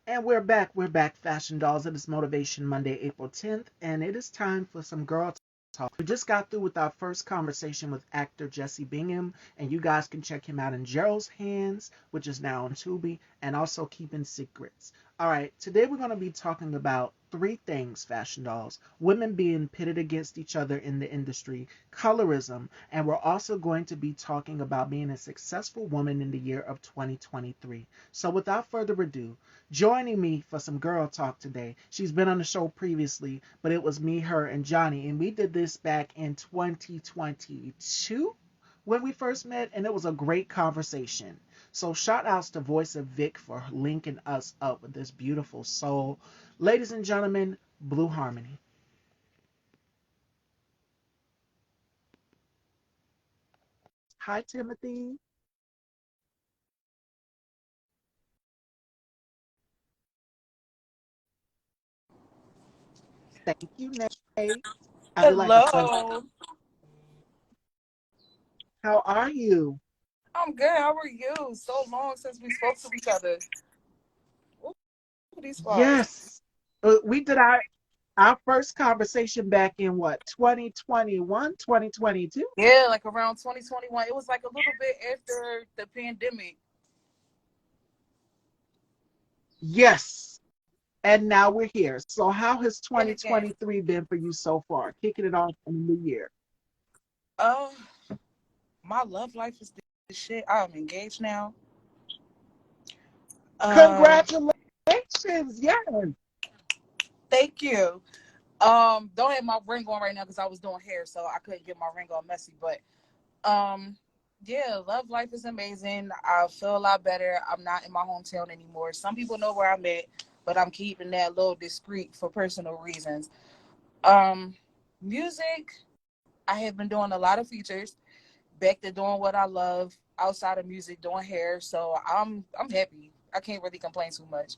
And we're back. We're back, Fashion Dolls. It is Motivation Monday, April 10th, and it is time for some girl talk. We just got through with our first conversation with actor Jesse Bingham, and you guys can check him out in Gerald's Hands, which is now on Tubi, and also Keeping Secrets. All right, today we're going to be talking about three things, Fashion Dolls: women being pitted against each other in the industry, colorism, and we're also going to be talking about being a successful woman in the year of 2023. So without further ado, joining me for some girl talk today. She's been on the show previously, but it was me, her, and Johnny, and we did this back in 2022 when we first met, and it was a great conversation. So shout outs to Voice of Vic for linking us up with this beautiful soul. Ladies and gentlemen, Blue Harmony. Hi, Timothy. Thank you, Nate. I do like the sun. Hello. How are you? I'm good. How are you? So long since we spoke to each other. Ooh, these flowers. Yes. We did our first conversation back in what, 2021, 2022? Yeah, like around 2021. It was like a little bit after the pandemic. Yes. And now we're here. So how has And again, 2023 been for you so far? Kicking it off in the new year. uh, my love life is the shit. I'm engaged now. Uh, Congratulations. Yes. Thank you. Don't have my ring on right now because I was doing hair, so I couldn't get my ring on messy. But um, yeah, love life is amazing. I feel a lot better. I'm not in my hometown anymore. Some people know where I'm at, but I'm keeping that a little discreet for personal reasons. Um, Music, I have been doing a lot of features. Back to doing what I love outside of music, doing hair. So I'm happy. I can't really complain too much.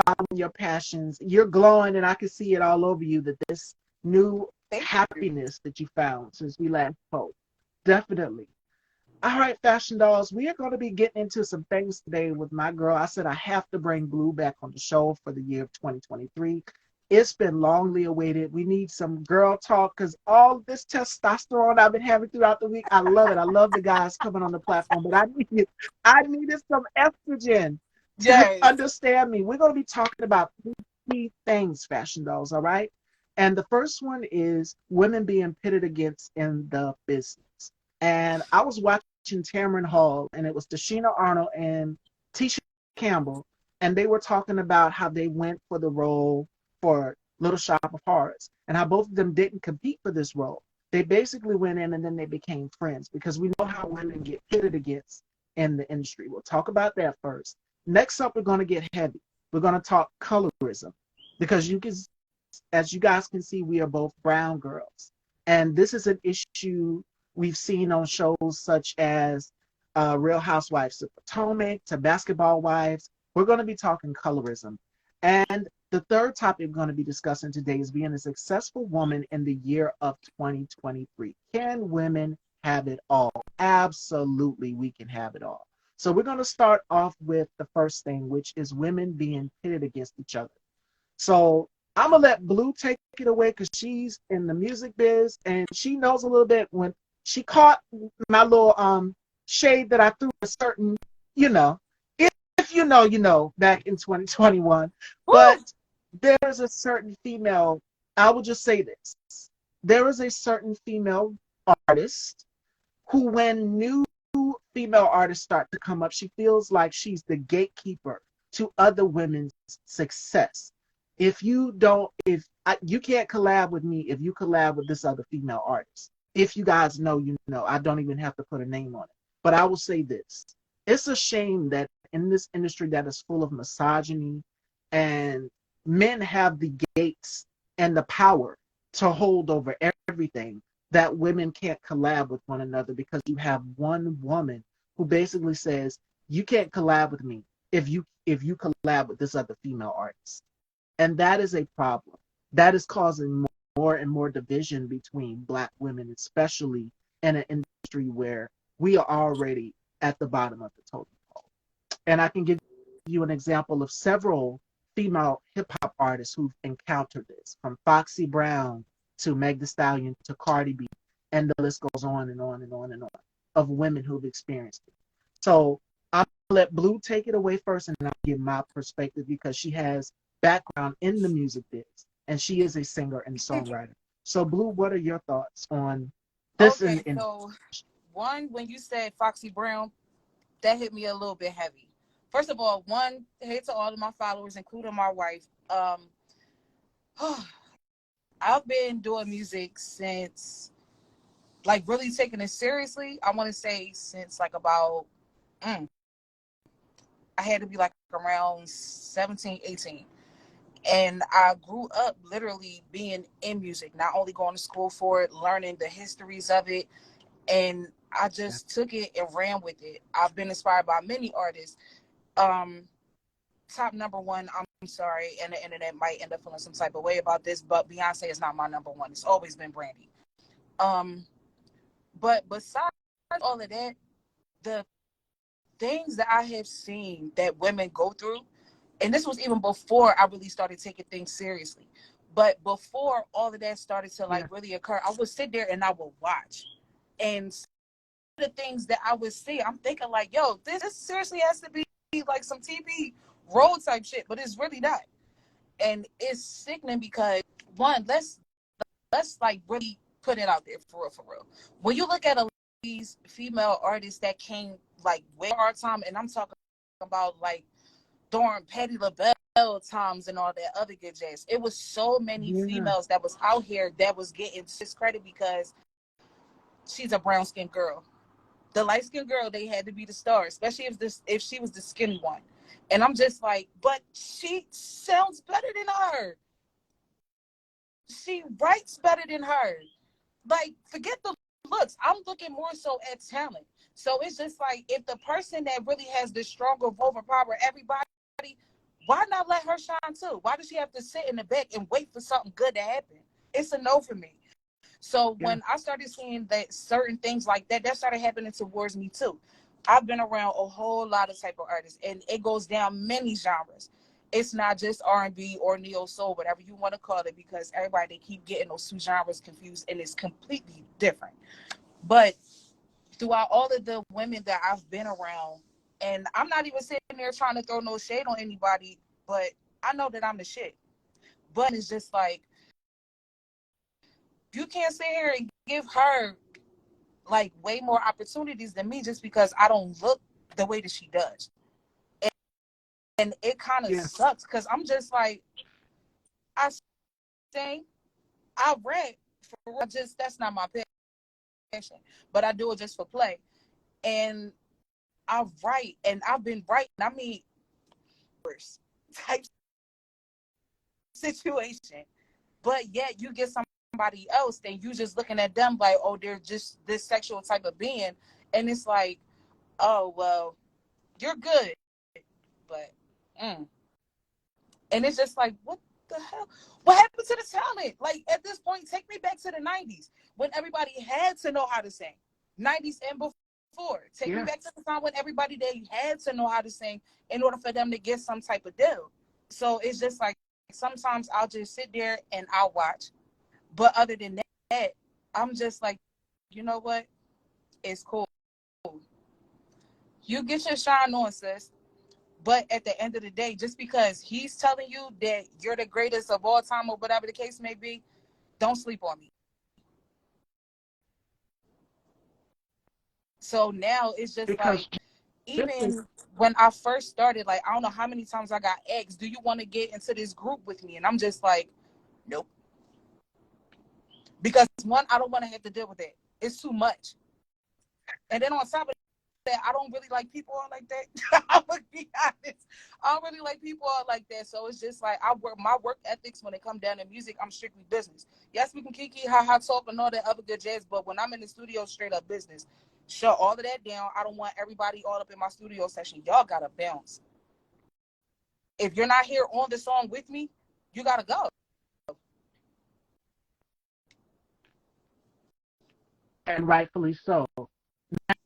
Following your passions. You're glowing, and I can see it all over you that this new Thank you. happiness that you found since we last spoke. Definitely. All right, Fashion Dolls, we are going to be getting into some things today with my girl. I said I have to bring Blue back on the show for the year of 2023. It's been longly awaited. We need some girl talk because all this testosterone I've been having throughout the week, I love it. I love the guys coming on the platform, but I needed some estrogen to Yes. understand me. We're going to be talking about three key things, Fashion Dolls, all right? And the first one is women being pitted against in the business. And I was watching Tamron Hall, and it was Tashina Arnold and Tisha Campbell, and they were talking about how they went for the role for Little Shop of Horrors, and how both of them didn't compete for this role. They basically went in and then they became friends because we know how women get pitted against in the industry. We'll talk about that first. Next up, we're going to get heavy. We're going to talk colorism because you can, as you guys can see, we are both brown girls, and this is an issue we've seen on shows such as Real Housewives of Potomac to Basketball Wives. We're going to be talking colorism. And the third topic we're going to be discussing today is being a successful woman in the year of 2023. Can women have it all? Absolutely, we can have it all. So we're going to start off with the first thing, which is women being pitted against each other. So I'm gonna let Blue take it away because she's in the music biz and she knows a little bit. When she caught my little shade that I threw a certain, you know, if you know, you know, back in 2021. But Woo! there's a certain female, I will just say this. There is a certain female artist who, when new female artists start to come up, she feels like she's the gatekeeper to other women's success. If you don't, if I, you can't collab with me if you collab with this other female artist. If you guys know, you know. I don't even have to put a name on it. But I will say this: it's a shame that in this industry that is full of misogyny, and men have the gates and the power to hold over everything, that women can't collab with one another because you have one woman who basically says you can't collab with me if you collab with this other female artist. And that is a problem. That is causing more and more division between black women, especially in an industry where we are already at the bottom of the totem pole. And I can give you an example of several female hip hop artists who've encountered this, from Foxy Brown to Meg Thee Stallion to Cardi B, and the list goes on and on and on and on of women who've experienced it. So I'll let Blue take it away first, and I'll give my perspective because she has background in the music biz, and she is a singer and songwriter. So, Blue, what are your thoughts on this? Okay, so one, when you said Foxy Brown, that hit me a little bit heavy. First of all, one, hey to all of my followers, including my wife. I've been doing music since, like, really taking it seriously. I want to say since like about, I had to be like around 17, 18. And I grew up literally being in music, not only going to school for it, learning the histories of it, and I just took it and ran with it. I've been inspired by many artists. Um, Top number one, I'm sorry, and the internet might end up feeling some type of way about this, but Beyonce is not my number one. It's always been Brandy. Um, but besides all of that, the things that I have seen that women go through, and this was even before I really started taking things seriously. But before all of that started to like Yeah. really occur, I would sit there and I would watch. And the things that I would see, I'm thinking like, yo, this seriously has to be like some TV road type shit, but it's really not. And it's sickening because one, let's like really put it out there for real, for real. When you look at these female artists that came like way hard time, and I'm talking about like during Patti LaBelle times and all that other good jazz. It was so many Yeah. females that was out here that was getting discredit because she's a brown skinned girl. The light skinned girl, they had to be the star, especially if she was the skinny one. And I'm just like, but she sounds better than her. She writes better than her. Like, forget the looks. I'm looking more so at talent. So it's just like, if the person that really has the stronger overpower everybody, why not let her shine too? Why does she have to sit in the back and wait for something good to happen? It's a no for me. So Yeah. when I started seeing that certain things like that, that started happening towards me too. I've been around a whole lot of type of artists, and it goes down many genres. It's not just R&B or neo soul, whatever you want to call it, because everybody, they keep getting those two genres confused, and it's completely different. But throughout all of the women that I've been around, and I'm not even sitting there trying to throw no shade on anybody, but I know that I'm the shit. But it's just like, you can't sit here and give her like way more opportunities than me just because I don't look the way that she does. And it kind of Yeah. sucks because I'm just like, I sing, I rap, for I just, that's not my passion, but I do it just for play. And I write, and I've been writing, I mean, type situation. But yet you get somebody else, and you just looking at them like, oh, they're just this sexual type of being. And it's like, oh, well, you're good, but and it's just like, what the hell? What happened to the talent? Like, at this point, take me back to the 90s when everybody had to know how to sing. 90s and before. Take me Yeah. back to the time when everybody, they had to know how to sing in order for them to get some type of deal. So it's just like, sometimes I'll just sit there and I'll watch. But other than that, I'm just like, you know what? It's cool. You get your shine on, sis. But at the end of the day, just because he's telling you that you're the greatest of all time or whatever the case may be, don't sleep on me. So now it's just like, Because just as, even when I first started, like, I don't know how many times I got asked, do you want to get into this group with me? And I'm just like, nope. Because one, I don't want to have to deal with it. It's too much. And then on top of that, I don't really like people all like that. I'm gonna be honest. I don't really like people all like that. So it's just like, I work my work ethics when it comes down to music, I'm strictly business. Yes, we can kiki, ha ha talk and all that other good jazz, but when I'm in the studio, straight up business. Shut all of that down. I don't want everybody all up in my studio session. Y'all gotta bounce. If you're not here on the song with me, you gotta go. and rightfully so.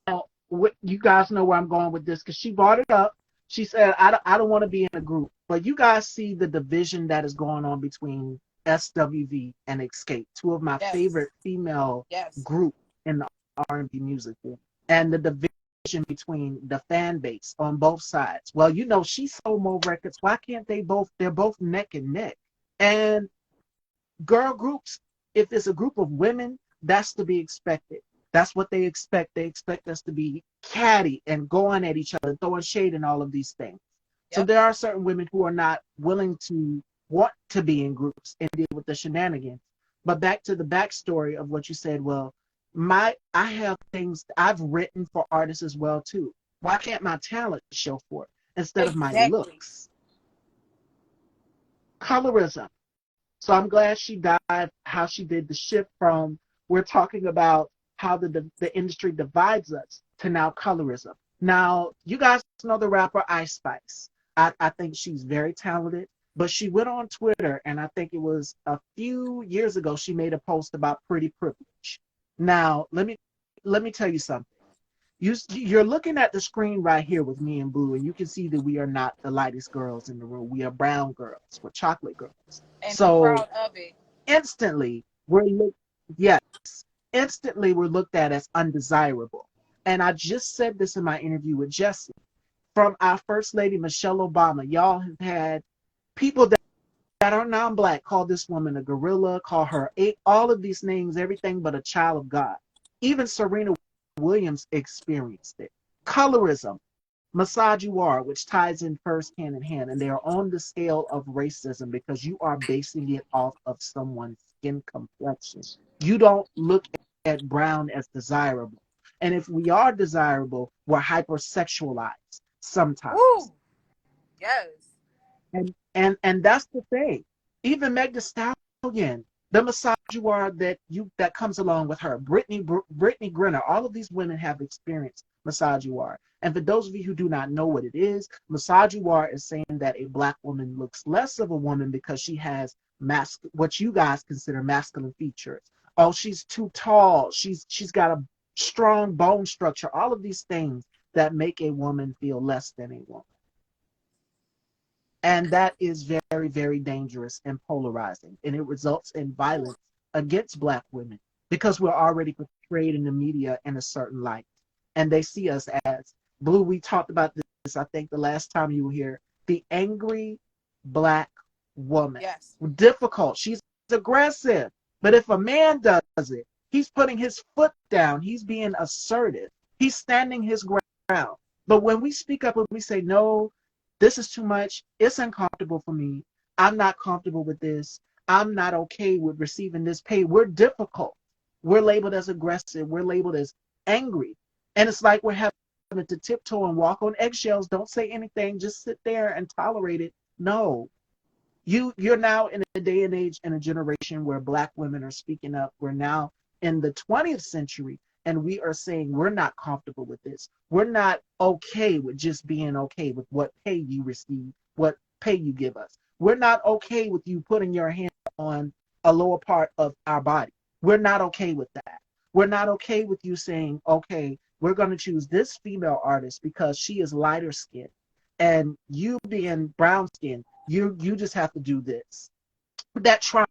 Now, what, you guys know where I'm going with this because she brought it up. She said, I don't want to be in a group. But you guys see the division that is going on between SWV and Escape, two of my Yes. favorite female Yes. groups in the R&B music world. And the division between the fan base on both sides. Well, you know, she sold more records. Why can't they both? They're both neck and neck. And girl groups, if it's a group of women, that's to be expected. That's what they expect. They expect us to be catty and going at each other, throwing shade and all of these things. So Yep. there are certain women who are not willing to want to be in groups and deal with the shenanigans. But back to the backstory of what you said, well, I have things I've written for artists as well too. Why can't my talent show for it instead of my Exactly. looks? Colorism. So I'm glad she died, how she did the shift from we're talking about how the industry divides us to now colorism. Now, you guys know the rapper Ice Spice. I think she's very talented, but she went on Twitter, and I think it was a few years ago, she made a post about pretty privilege. Now, let me tell you something. You're looking at the screen right here with me and Blue, and you can see that we are not the lightest girls in the room. We are brown girls. We're chocolate girls. And I'm So proud of it. instantly we're looked yes, instantly we're looked at as undesirable. And I just said this in my interview with Jesse. From our First Lady Michelle Obama, y'all have had people that are non-black call this woman a gorilla, call her all of these names, everything but a child of God. Even Serena Williams experienced it. Colorism, misogynoir, which ties in first hand in hand, and they are on the scale of racism because you are basing it off of someone's skin complexion. You don't look at brown as desirable. And if we are desirable, we're hypersexualized sometimes. Woo. Yes. And that's the thing. Even Meg Thee Stallion, the misogynoir that comes along with her, Brittany Griner, all of these women have experienced misogynoir. And for those of you who do not know what it is, misogynoir is saying that a black woman looks less of a woman because she has what you guys consider masculine features. Oh, she's too tall. She's got a strong bone structure. All of these things that make a woman feel less than a woman. And that is very, very dangerous and polarizing. And it results in Woo. violence against Black women because we're already portrayed in the media in a certain light. And they see us as Blue. We talked about this, I think, the last time you were here. The angry Black woman. Yes. Difficult. She's aggressive. But if a man does it, he's putting his foot down. He's being assertive. He's standing his ground. But when we speak up and we say, no, this is too much. It's uncomfortable for me. I'm not comfortable with this. I'm not okay with receiving this pay. We're difficult. We're labeled as aggressive. We're labeled as angry. And it's like we're having to tiptoe and walk on eggshells. Don't say anything. Just sit there and tolerate it. No. You're now in a day and age and a generation where Black women are speaking up. We're now in the 20th century and we are saying we're not comfortable with this. We're not okay with just being okay with what pay you receive, what pay you give us. We're not okay with you putting your hand on a lower part of our body. We're not okay with that. We're not okay with you saying, okay, we're going to choose this female artist because she is lighter skinned and you being brown skinned, you just have to do this. That trauma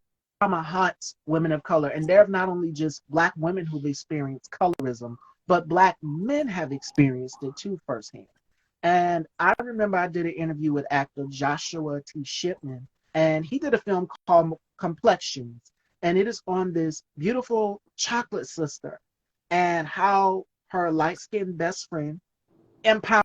haunts women of color, and there are not only just Black women who've experienced colorism, but Black men have experienced it too firsthand. And I remember I did an interview with actor Joshua T. Shipman, and he did a film called Complexions, and it is on this beautiful chocolate sister and how her light-skinned best friend empowers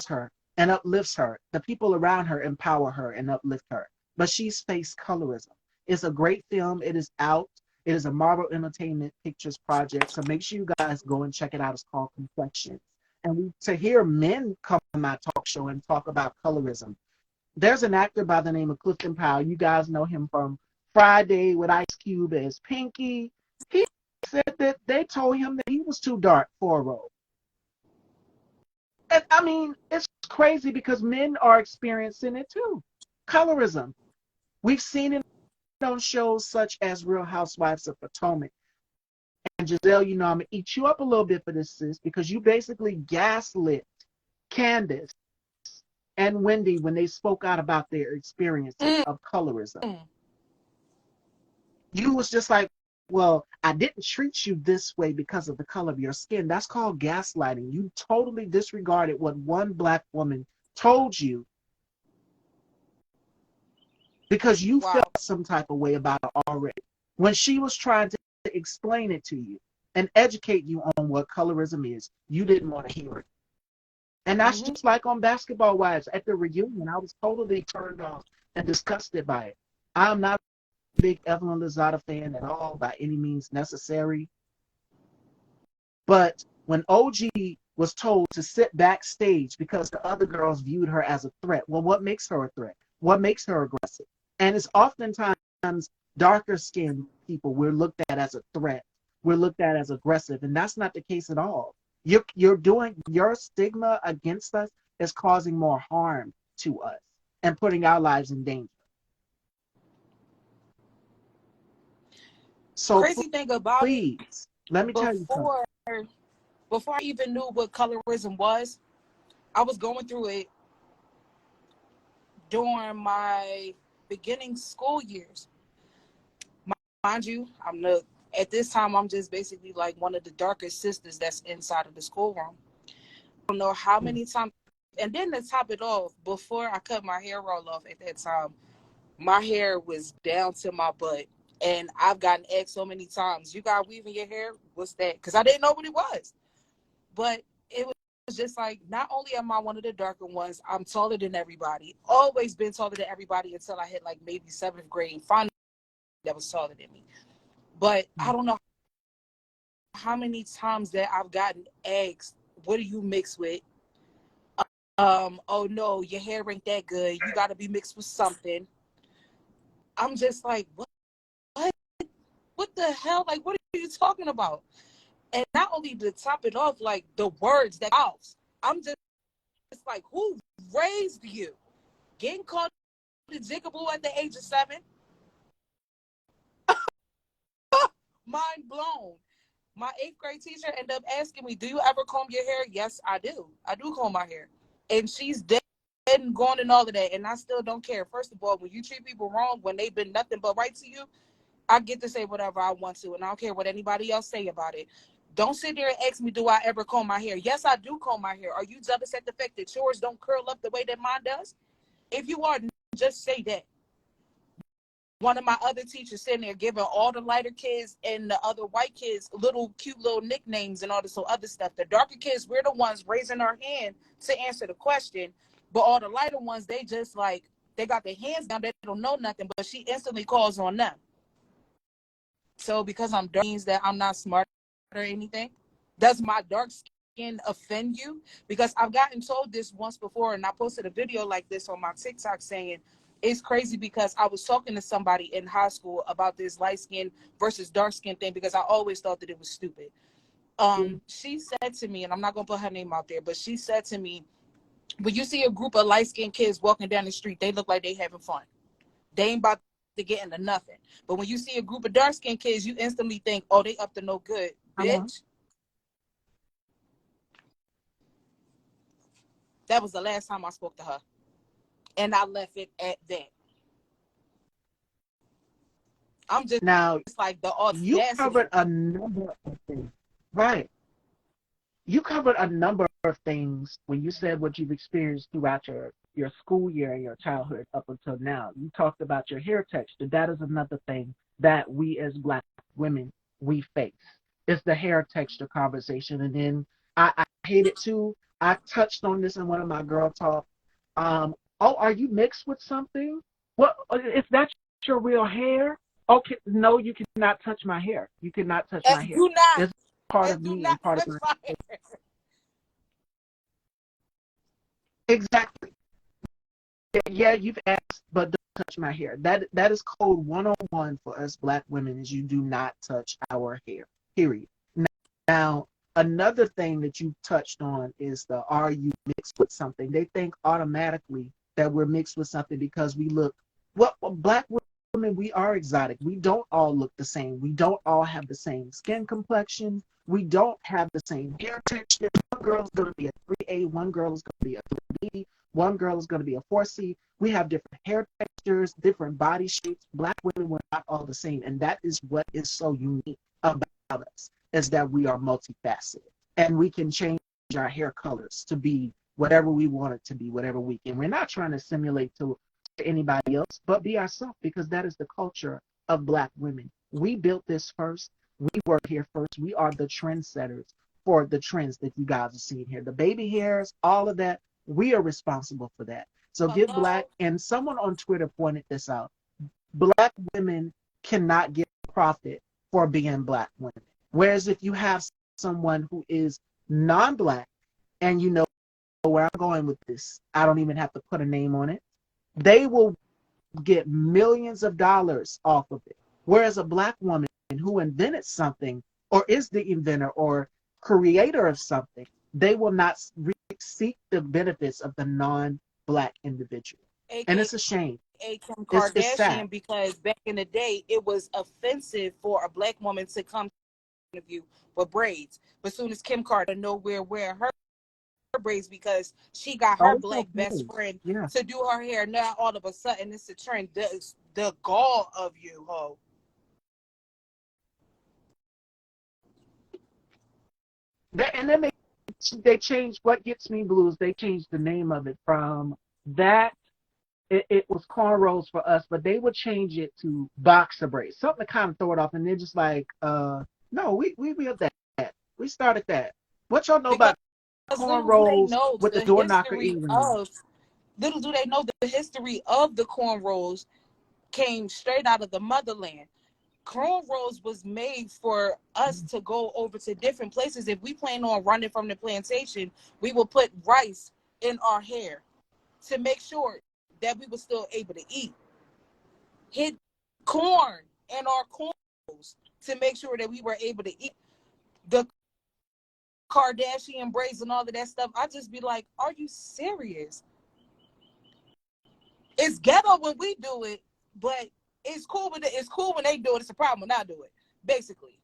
her and uplifts her. The people around her empower her and uplift her. But she's faced colorism. It's a great film. It is out. It is a Marvel Entertainment Pictures project. So make sure you guys go and check it out. It's called Complexions. And to hear men come on my talk show and talk about colorism, there's an actor by the name of Clifton Powell. You guys know him from Friday with Ice Cube as Pinky. He said that they told him that he was too dark for a role. And I mean, it's crazy because men are experiencing it too. Colorism. We've seen it on shows such as Real Housewives of Potomac. And Giselle, you know, I'm going to eat you up a little bit for this, sis, because you basically gaslit Candace and Wendy, when they spoke out about their experiences Mm. of colorism, you was just like, well, I didn't treat you this way because of the color of your skin. That's called gaslighting. You totally disregarded what one black woman told you because you felt Wow. some type of way about it already. When she was trying to explain it to you and educate you on what colorism is, you didn't want to hear it. And that's Hmm. just like on Basketball Wives at the reunion. I was totally turned off and disgusted by it. I'm not a big Evelyn Lozada fan at all by any means necessary. But when OG was told to sit backstage because the other girls viewed her as a threat, well, what makes her a threat? What makes her aggressive? And it's oftentimes darker skinned people we're looked at as a threat. We're looked at as aggressive, and that's not the case at all. You're doing your stigma against us is causing more harm to us and putting our lives in danger. So Crazy thing about it, please, let me tell you something. before I even knew what colorism was, I was going through it during my beginning school years. Mind you, at this time I'm just basically like one of the darkest sisters that's inside of the schoolroom. I don't know how many times, and then to top it off, before I cut my hair roll off at that time, my hair was down to my butt. And I've gotten asked so many times, you got weave in your hair? What's that? Because I didn't know what it was. But it was just like, not only am I one of the darker ones, I'm taller than everybody. Always been taller than everybody until I hit like maybe seventh grade. And finally, that was taller than me. But I don't know how many times that I've gotten asked, what do you mix with? Oh no, your hair ain't that good. You got to be mixed with something. I'm just like, what? What the hell? Like, what are you talking about? And not only to top it off, like the words that out. I'm just like, who raised you? Getting called a jigaboo at the age of 7? Mind blown. My 8th grade teacher ended up asking me, do you ever comb your hair? Yes, I do. I do comb my hair. And she's dead and gone and all of that. And I still don't care. First of all, when you treat people wrong, when they've been nothing but right to you, I get to say whatever I want to. And I don't care what anybody else say about it. Don't sit there and ask me, do I ever comb my hair? Yes, I do comb my hair. Are you jealous at the fact that yours don't curl up the way that mine does? If you are, just say that. One of my other teachers sitting there giving all the lighter kids and the other white kids little cute little nicknames and all this other stuff. The darker kids, we're the ones raising our hand to answer the question. But all the lighter ones, they just like, they got their hands down, they don't know nothing, but she instantly calls on them. So because I'm dark means that I'm not smart or anything? Does my dark skin offend you? Because I've gotten told this once before, and I posted a video like this on my TikTok saying it's crazy because I was talking to somebody in high school about this light skin versus dark skin thing because I always thought that it was stupid. She said to me, and I'm not gonna put her name out there, but she said to me, when you see a group of light skinned kids walking down the street, they look like they having fun. They ain't about to get into nothing. But when you see a group of dark skinned kids, you instantly think, oh, they up to no good. Come on. Bitch, that was the last time I spoke to her. And I left it at that. I'm just Now, like the you audacity. covered a number of things. Right. You covered a number of things when you said what you've experienced throughout your school year and your childhood up until now. You talked about your hair texture. That is another thing that we as Black women we face. It's the hair texture conversation. And then I hate it too. I touched on this in one of my girl talk. Um, oh, are you mixed with something? What if that's your real hair? Okay, no, you cannot touch my hair. You cannot touch my hair. Do not. It's part of Do me not and part of touch my my hair. exactly. Yeah, you've asked, but don't touch my hair. That is code 101 for us Black women is you do not touch our hair. Period. Now, another thing that you touched on is the are you mixed with something? They think automatically that we're mixed with something because we look well Black women, we are exotic. We don't all look the same. We don't all have the same skin complexion. We don't have the same hair texture. One girl is going to be a 3A, one girl is going to be a 3B, one girl is going to be a 4C. We have different hair textures, different body shapes. Black women, we're not all the same. And that is what is so unique about us, is that we are multifaceted. And we can change our hair colors to be whatever we want it to be, whatever we can. We're not trying to simulate to anybody else, but be ourselves, because that is the culture of Black women. We built this first. We were here first. We are the trendsetters for the trends that you guys are seeing here. The baby hairs, all of that, we are responsible for that. So give Black, and someone on Twitter pointed this out, Black women cannot get profit for being Black women. Whereas if you have someone who is non-Black, and you know where I'm going with this, I don't even have to put a name on it, they will get millions of dollars off of it. Whereas a Black woman who invented something, or is the inventor or creator of something, they will not seek the benefits of the non-Black individual. And it's a shame. Kim It's sad. Kardashian, because back in the day, it was offensive for a Black woman to come to you with braids. But soon as Kim Kardashian nowhere wear her braids because she got her Oh, Black best okay. friend Yeah. to do her hair, now all of a sudden it's a trend. The gall of you, ho. And then they changed What Gets Me Blues. They changed the name of it from that. It was cornrows for us, but they would change it to boxer braids, something to kind of throw it off. And they're just like, no, we built that. We started that. What y'all know Because about little do they cornrows know with the the door knocker history earring? of little do they know the history of the cornrows came straight out of the motherland. Cornrows was made for us to go over to different places. If we plan on running from the plantation, we will put rice in our hair to make sure that we were still able to eat. Hit corn in our cornrows to make sure that we were able to eat. The Kardashian braids and all of that stuff, I just be like, are you serious? It's ghetto when we do it, but it's cool when they do it. It's a problem when I do it. Basically,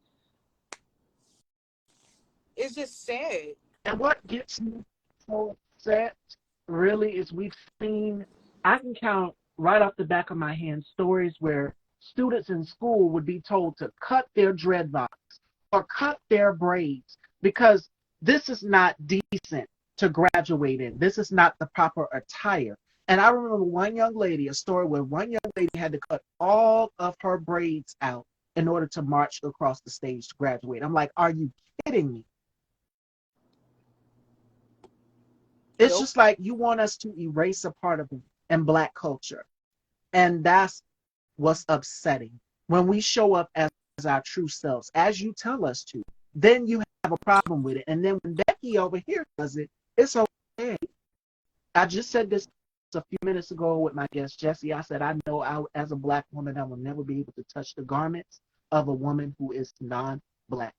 it's just sad. And what gets me so upset really is we've seen, I can count right off the back of my hand stories where students in school would be told to cut their dreadlocks or cut their braids because this is not decent to graduate in. This is not the proper attire. And I remember one young lady, a story where one young lady had to cut all of her braids out in order to march across the stage to graduate. I'm like, are you kidding me? It's Nope. just like you want us to erase a part of it in Black culture. And that's what's upsetting. When we show up as our true selves, as you tell us to, then you have a problem with it. And then when Becky over here does it, it's okay. I just said this a few minutes ago with my guest Jesse. I said, I know as a Black woman, I will never be able to touch the garments of a woman who is non-Black.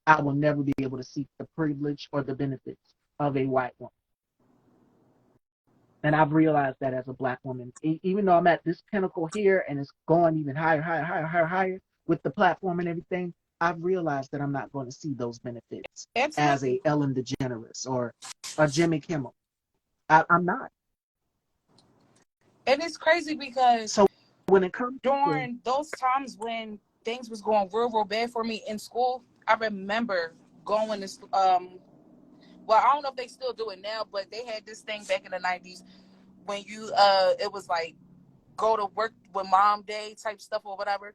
I will never be able to seek the privilege or the benefits of a white woman. And I've realized that as a Black woman, even though I'm at this pinnacle here and it's going even higher, higher, higher, higher, higher with the platform and everything, I've realized that I'm not going to see those benefits as Absolutely. a Ellen DeGeneres or a Jimmy Kimmel. I'm not. And it's crazy because So when it comes to, during those times when things was going real bad for me in school, I remember going to well, I don't know if they still do it now, but they had this thing back in the 90s when you it was like go to work with mom day type stuff or whatever.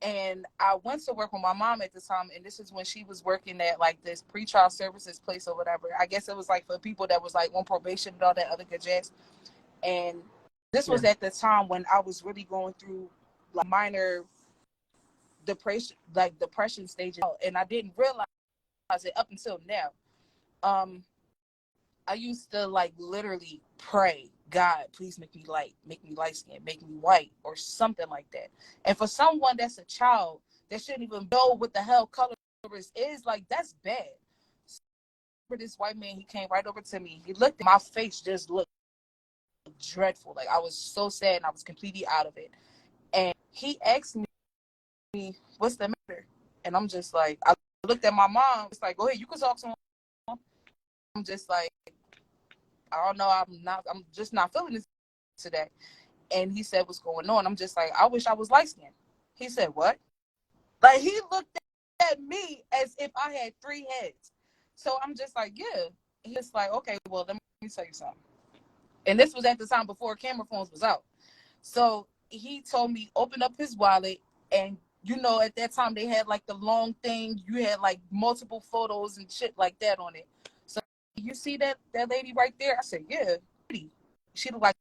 And I went to work with my mom at the time, and this is when she was working at like this pretrial services place or whatever. I guess it was like for people that was like on probation and all that other good jazz. And this yeah, was at the time when I was really going through like minor depression stage, and I didn't realize it up until now. Um, I used to like literally pray, God, please make me light skinned, make me white, or something like that. And for someone that's a child that shouldn't even know what the hell color is, like that's bad. For this white man, he came right over to me. He looked at my face, just looked dreadful. Like I was so sad and I was completely out of it. And He asked me, "What's the matter?" And I'm just like, I looked at my mom. It's like, go ahead, you can talk to him. I'm just like, I don't know. I'm just not feeling this today. And he said, "What's going on?" I'm just like, I wish I was light skinned. He said, "What?" Like he looked at me as if I had three heads. So I'm just like, yeah. He's like, okay, well, let me tell you something. And this was at the time before camera phones was out. So he told me open up his wallet, and at that time they had like the long thing. You had like multiple photos and shit like that on it. So you see that lady right there? I said, yeah, pretty. She looked like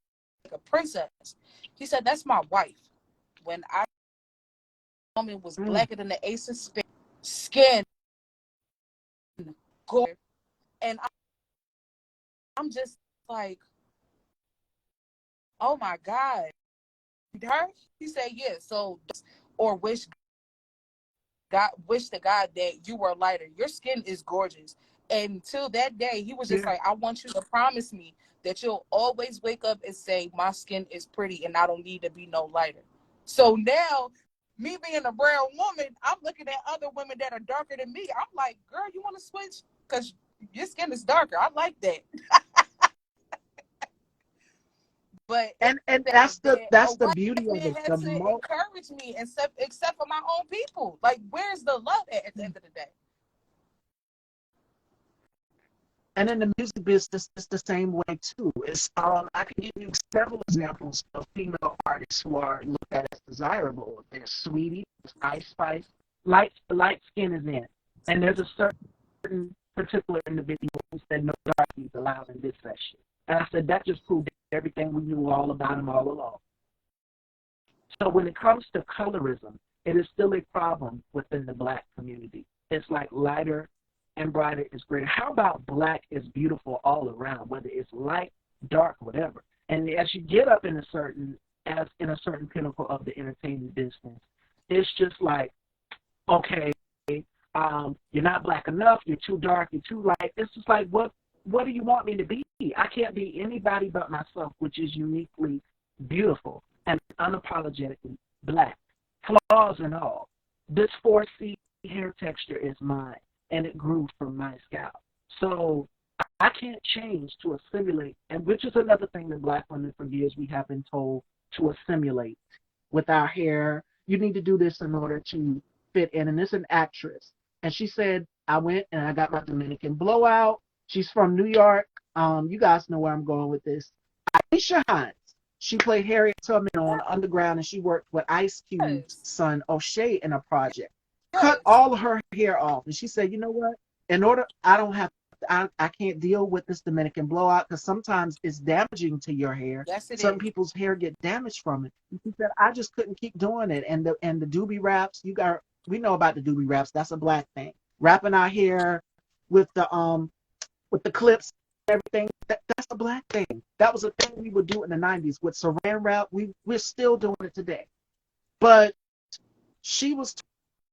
a princess. He said, that's my wife. When I woman was Mm. blacker than the ace of spades, skin, gold, and I'm just like, oh my god, her. He said, yeah. So or wish to God that you were lighter. Your skin is gorgeous. And till that day, he was just Yeah. like, I want you to promise me that you'll always wake up and say, my skin is pretty and I don't need to be no lighter. So now, me being a brown woman, I'm looking at other women that are darker than me. I'm like, girl, you want to switch? Because your skin is darker. I like that. But And that a that's the white beauty of man it. had to encourage me, except for my own people. Like, where's the love at the end of the day? And in the music business, it's the same way too. It's I can give you several examples of female artists who are looked at as desirable. There's Sweetie, there's Ice Spice, light skin is in, and there's a certain particular individual who said no darkies allowed in this session. And I said that just proved everything we knew all about him all along. So when it comes to colorism, it is still a problem within the black community. It's like lighter and brighter is greater. How about black is beautiful all around, whether it's light, dark, whatever. And as you get up in a certain pinnacle of the entertainment business, it's just like, okay, you're not black enough, you're too dark, you're too light. It's just like what do you want me to be? I can't be anybody but myself, which is uniquely beautiful and unapologetically black, flaws and all. This 4C hair texture is mine, and it grew from my scalp. So I can't change to assimilate, and which is another thing that black women for years we have been told to assimilate with our hair. You need to do this in order to fit in. And it's an actress. And she said, I went and I got my Dominican blowout. She's from New York. You guys know where I'm going with this. Aisha Hines. She played Harriet Tubman on Underground, and she worked with Ice Cube's Yes. son O'Shea in a project. Cut Yes. all of her hair off, and she said, "You know what? In order, I don't have, I can't deal with this Dominican blowout because sometimes it's damaging to your hair. Yes, it Some is. people's hair get damaged from it." And she said, "I just couldn't keep doing it." And the doobie wraps, we know about the doobie wraps. That's a black thing. Wrapping our hair with the clips and everything. That's a black thing. That was a thing we would do in the 90s with saran wrap. We're still doing it today. But she was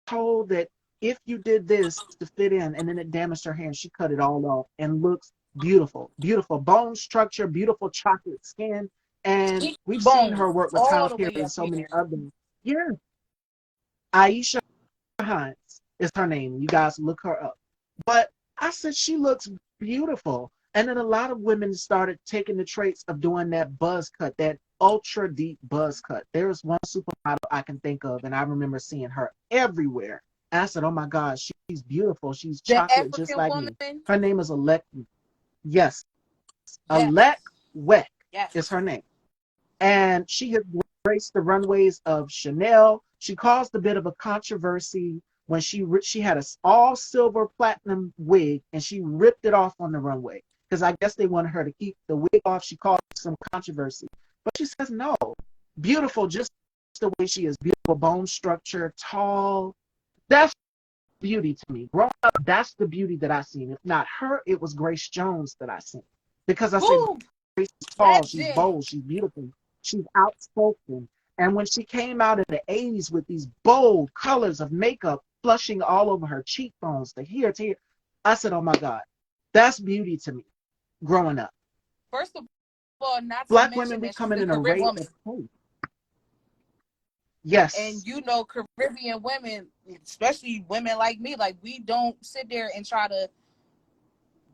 told that if you did this to fit in and then it damaged her hair, and she cut it all off and looks beautiful. Beautiful bone structure, beautiful chocolate skin. And we've seen Bones her work with all Tyler the Perry way and up so many here. others. Yeah. Aisha Hines is her name. You guys look her up. But I said she looks beautiful. And then a lot of women started taking the traits of doing that buzz cut, that ultra deep buzz cut. There's one supermodel I can think of, and I remember seeing her everywhere. And I said, oh my God, she's beautiful. She's The chocolate just African like me. woman. Her name is Alec. Yes, Alec Yes. Weck is Yes. her name. And she has graced the runways of Chanel. She caused a bit of a controversy when she had a all silver platinum wig and she ripped it off on the runway because I guess they wanted her to keep the wig off. She caused some controversy, but she says no, beautiful just the way she is, beautiful bone structure, tall. That's beauty to me. Growing up, that's the beauty that I seen. If not her, it was Grace Jones that I seen because I said Who? Grace is tall, she's Legend. bold, she's beautiful, she's outspoken. And when she came out in the 80s with these bold colors of makeup flushing all over her cheekbones, to here, I said, oh my God, that's beauty to me growing up. First of all, not to Black women, mention we that come she's in a an career array woman. of colors. Yes. And you know, Caribbean women, especially women like me, like we don't sit there and try to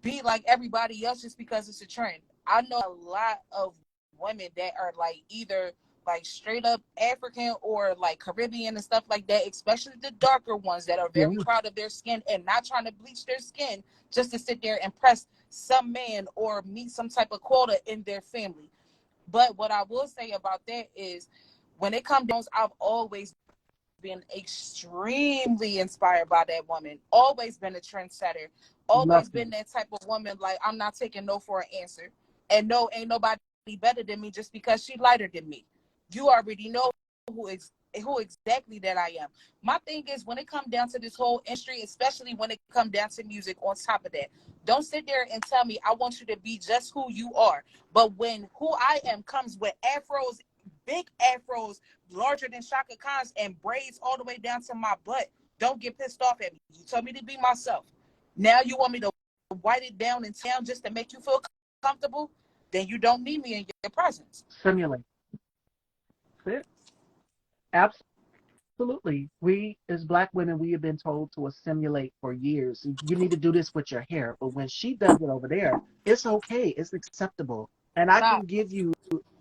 be like everybody else just because it's a trend. I know a lot of women that are like either like straight up African or like Caribbean and stuff like that, especially the darker ones that are Yeah. very proud of their skin and not trying to bleach their skin just to sit there and press some man or meet some type of quota in their family. But what I will say about that is when it comes down, I've always been extremely inspired by that woman. Always been a trendsetter. Love Always that. been that type of woman. Like I'm not taking no for an answer. And no, ain't nobody better than me just because she lighter than me. You already know who exactly that I am. My thing is when it comes down to this whole industry, especially when it comes down to music. On top of that, don't sit there and tell me I want you to be just who you are. But when who I am comes with afros, big afros, larger than Shaka Khan's, and braids all the way down to my butt, don't get pissed off at me. You told me to be myself. Now you want me to white it down in town just to make you feel comfortable? Then you don't need me in your presence. Simulate. That's it. Absolutely. We, as Black women, we have been told to assimilate for years. You need to do this with your hair. But when she does it over there, it's okay. It's acceptable. And I can Stop. give you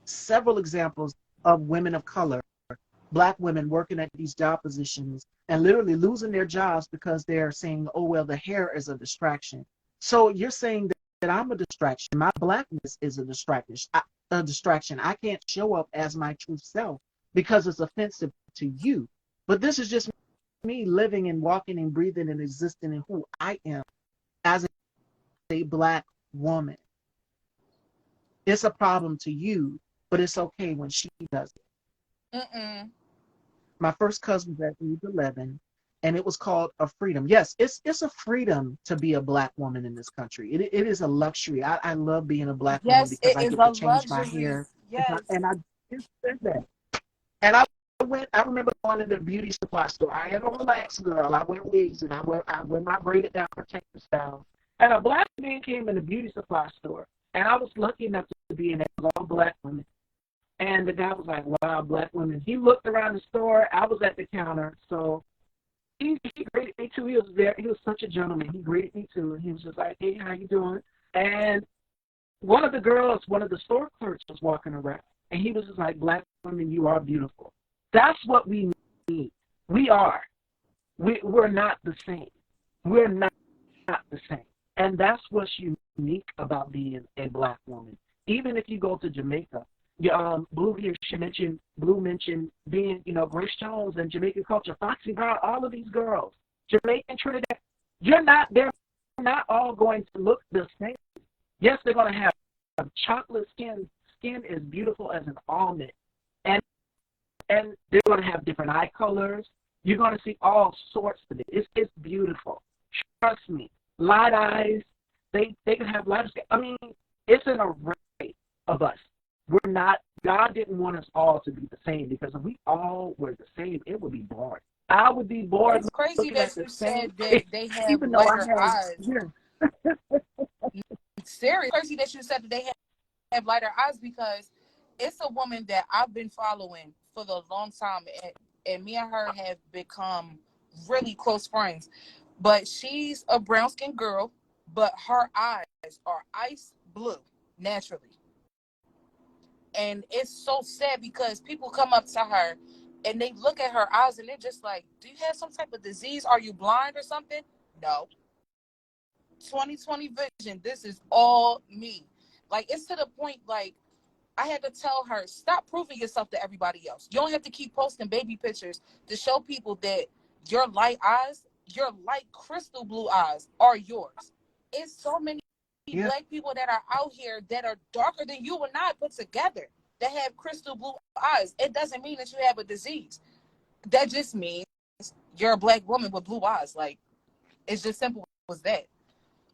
several examples of women of color, Black women working at these job positions and literally losing their jobs because they're saying, oh, well, the hair is a distraction. So you're saying that I'm a distraction. My Blackness is a distraction. A distraction. I can't show up as my true self because it's offensive to you. But this is just me living and walking and breathing and existing in who I am as a Black woman. It's a problem to you, but it's okay when she does it. Mm-mm. My first cousin was at age 11, and it was called a freedom. Yes, it's a freedom to be a Black woman in this country. It is a luxury. I love being a Black woman Yes, because it I is get a to change my luxury. hair, Yes. and I just said that. And I remember going to the beauty supply store. I am a relaxed girl. I wear wigs and I wear my braided down protective styles. And a Black man came in the beauty supply store, and I was lucky enough to be in it. It was all Black women. And the guy was like, wow, Black women. He looked around the store. I was at the counter. So he greeted me too. He was there. He was such a gentleman. He greeted me too. And he was just like, hey, how you doing? And one of the girls, one of the store clerks was walking around. And he was just like, Black women, you are beautiful. That's what we need. We are. We're not the same. We're not the same. And that's what's unique about being a Black woman. Even if you go to Jamaica, Blue here, Blue mentioned being, Grace Jones and Jamaican culture, Foxy Brown, all of these girls, Jamaican Trinidad, they're not all going to look the same. Yes, they're going to have chocolate skin. Skin as beautiful as an almond. And they're going to have different eye colors. You're going to see all sorts of it. It's beautiful. Trust me. Light eyes, they can have lighter skin. I mean, it's an array of us. We're not, God didn't want us all to be the same because if we all were the same, it would be boring. I would be bored It's crazy looking that at the you same said that face, they have even though I lighter have, eyes. yeah, Serious. Crazy that you said that they have lighter eyes because it's a woman that I've been following for the long time, and me and her have become really close friends. But she's a brown skinned girl, but her eyes are ice blue naturally. And it's so sad because people come up to her and they look at her eyes and they're just like, do you have some type of disease? Are you blind or something? No. 2020 vision. This is all me. Like, it's to the point, like, I had to tell her, stop proving yourself to everybody else. You don't have to keep posting baby pictures to show people that your light eyes, your light crystal blue eyes are yours. It's so many yeah, Black people that are out here that are darker than you and I put together that have crystal blue eyes. It doesn't mean that you have a disease. That just means you're a Black woman with blue eyes. Like, it's just simple as that.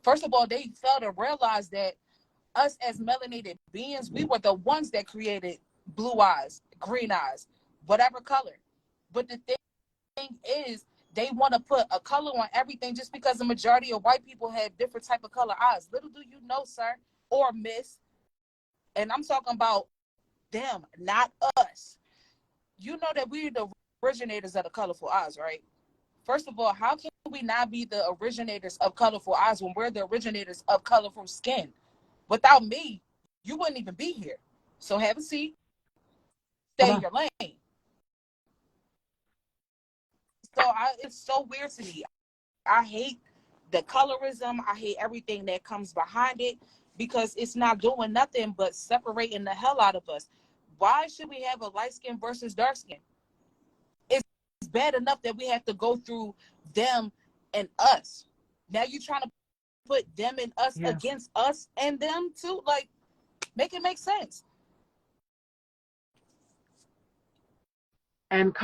First of all, they fail to realize that us as melanated beings, we were the ones that created blue eyes, green eyes, whatever color. But the thing is, they want to put a color on everything just because the majority of white people have different type of color eyes. Little do you know, sir, or miss, and I'm talking about them, not us. You know that we're the originators of the colorful eyes, right? First of all, how can we not be the originators of colorful eyes when we're the originators of colorful skin? Without me, you wouldn't even be here. So have a seat, Come stay in on. your lane. It's so weird to me. I hate the colorism. I hate everything that comes behind it because it's not doing nothing but separating the hell out of us. Why should we have a light skin versus dark skin? It's bad enough that we have to go through them and us. Now you're trying to put them and us Yeah. against us and them too. Like, make it make sense. And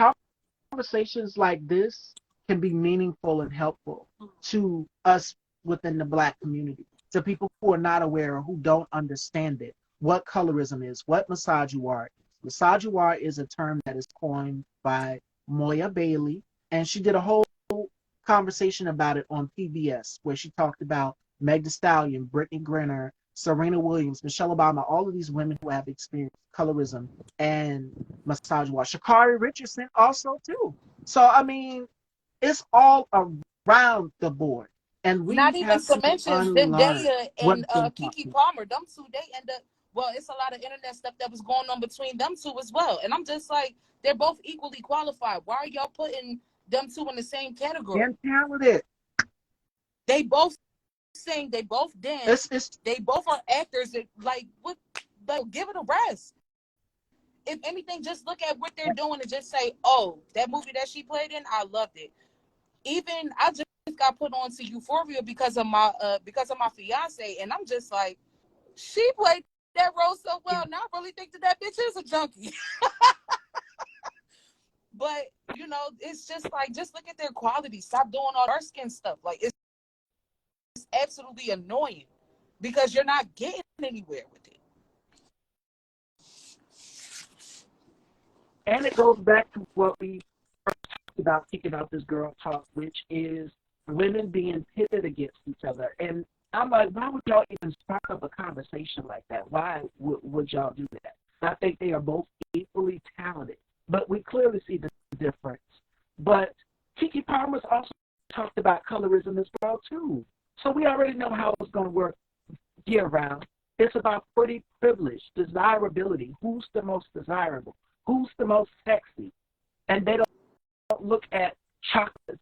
conversations like this can be meaningful and helpful to us within the Black community, to people who are not aware or who don't understand it, what colorism is, what misogynoir is. Misogynoir is a term that is coined by Moya Bailey, and she did a whole conversation about it on PBS, where she talked about Meg Thee Stallion, Brittany Griner, Serena Williams, Michelle Obama, all of these women who have experienced colorism and misogynoir. Sha'Carri Richardson also too. So I mean, it's all around the board, and we Not even have to to mention unlearn Zendaya what's and been taught Kiki to us. Palmer. Them two, they end up. Well, it's a lot of internet stuff that was going on between them two as well. And I'm just like, they're both equally qualified. Why are y'all putting them two in the same category? And talented. They both sing, they both dance, It's they both are actors. That, like, what? Like, give it a rest. If anything, just look at what they're doing and just say, "Oh, that movie that she played in, I loved it." Even I just got put on to Euphoria because of my fiance, and I'm just like, she played that role so well. yeah. Now I really think that bitch is a junkie. But it's just like, just look at their quality. Stop doing all dark skin stuff. Like, it's absolutely annoying because you're not getting anywhere with it. And it goes back to what we talked about, thinking about this girl talk, which is women being pitted against each other. And I'm like, why would y'all even spark up a conversation like that? Why would y'all do that? I think they are both equally talented, but we clearly see the difference. But Kiki Palmer's also talked about colorism as well too. So we already know how it's going to work year round. It's about pretty privilege, desirability. Who's the most desirable? Who's the most sexy? And they don't look at chocolate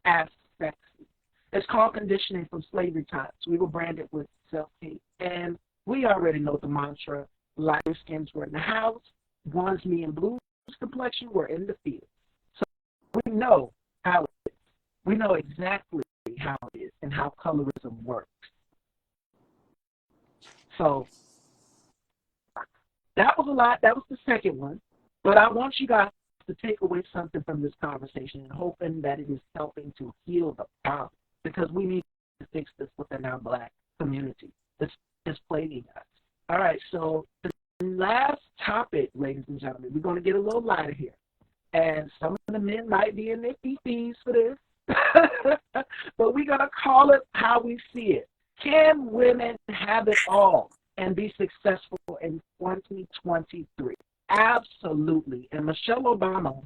as sexy. It's called conditioning from slavery times. We were branded with self-hate. And we already know the mantra: lighter skins were in the house, ones me and blues complexion were in the field. So we know how it is. We know exactly how it is and how colorism works. So that was a lot. That was the second one. But I want you guys to take away something from this conversation and hoping that it is helping to heal the problem, because we need to fix this within our Black community. It's plaguing us. All right, so the last topic, ladies and gentlemen, we're going to get a little lighter here. And some of the men might be in their fees for this, but we're going to call it how we see it. Can women have it all and be successful in 2023? Absolutely. And Michelle Obama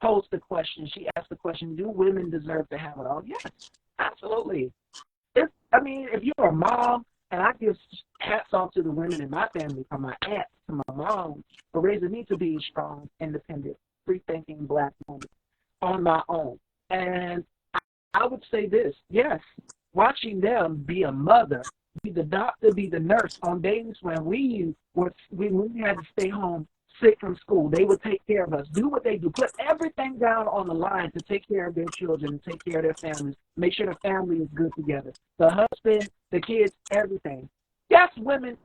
posed the question. She asked the question, do women deserve to have it all? Yes, absolutely. If you're a mom, and I give hats off to the women in my family, from my aunt to my mom, for raising me to be a strong, independent, free-thinking Black woman on my own. And I would say this, yes, watching them be a mother, be the doctor, be the nurse on days when we had to stay home sick from school. They would take care of us, do what they do, put everything down on the line to take care of their children and take care of their families, make sure the family is good together. The husband, the kids, everything. Yes, women